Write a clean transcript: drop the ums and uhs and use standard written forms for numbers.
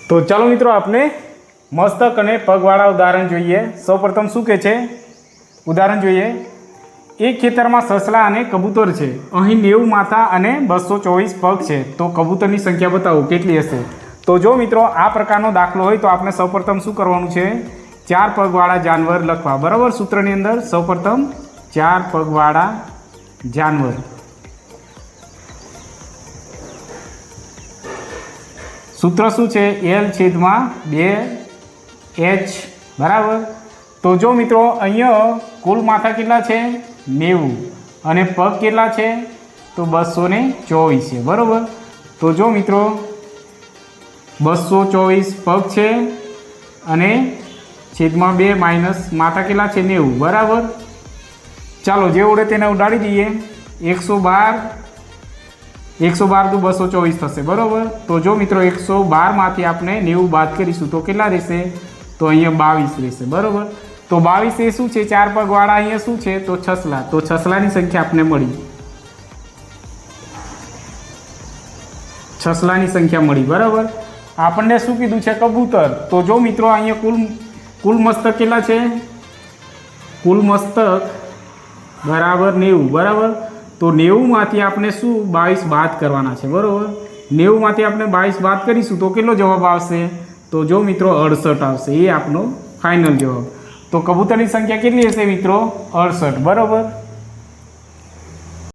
તો ચાલો મિત્રો આપણે મસ્તક અને પગવાળા ઉદાહરણ જોઈએ। સૌપ્રથમ શું કહે છે ઉદાહરણ જોઈએ। એક ખેતરમાં સસલા અને કબૂતર છે। અહીં 90 માથા અને 224 પગ છે। તો કબૂતરની સંખ્યા બતાવો કેટલી હશે। તો જો મિત્રો આ પ્રકારનો દાખલો હોય તો આપણે સૌપ્રથમ શું કરવાનું છે 4 પગવાળા જાનવર લખવા। બરાબર, સૂત્રની અંદર સૌપ્રથમ 4 પગવાળા જાનવર। सूत्र शू है L/2H बराबर। तो जो मित्रों अहींया कुल माथा केटला है 90 अने पग केटला है तो 224 है बराबर। तो जो मित्रों 224 पग है अने छेदमां 2 माइनस माथा केटला है 90 बराबर। चलो जे उड़े तेने उडाड़ी दीए। 112 तो 224 थशे बराबर। तो जो मित्रों 112 मांथी आपणे 90 बाद करीशुं तो केटला रहेशे तो अहींया 22 रहेशे बराबर। तो 22 ए शुं छे 4 पगवाळा अहींया शुं छे तो छसला। तो छसलानी संख्या आपणे मळी, छसलानी संख्या मळी बराबर। आपणे शुं कीधुं छे कबूतर। तो जो मित्रों अहींया कुल मस्तक केटला छे कुल मस्तक बराबर 90 बराबर। तो 90 मांथी आपणे शू 22 बाद करवाना है बराबर। 90 मांथी आपणे 22 बाद करीशुं तो केटलो जवाब आवशे तो जो मित्रों 68 आवशे। ये आपनो फाइनल जवाब। तो कबूतरनी संख्या केटली हशे मित्रों 68 बराबर।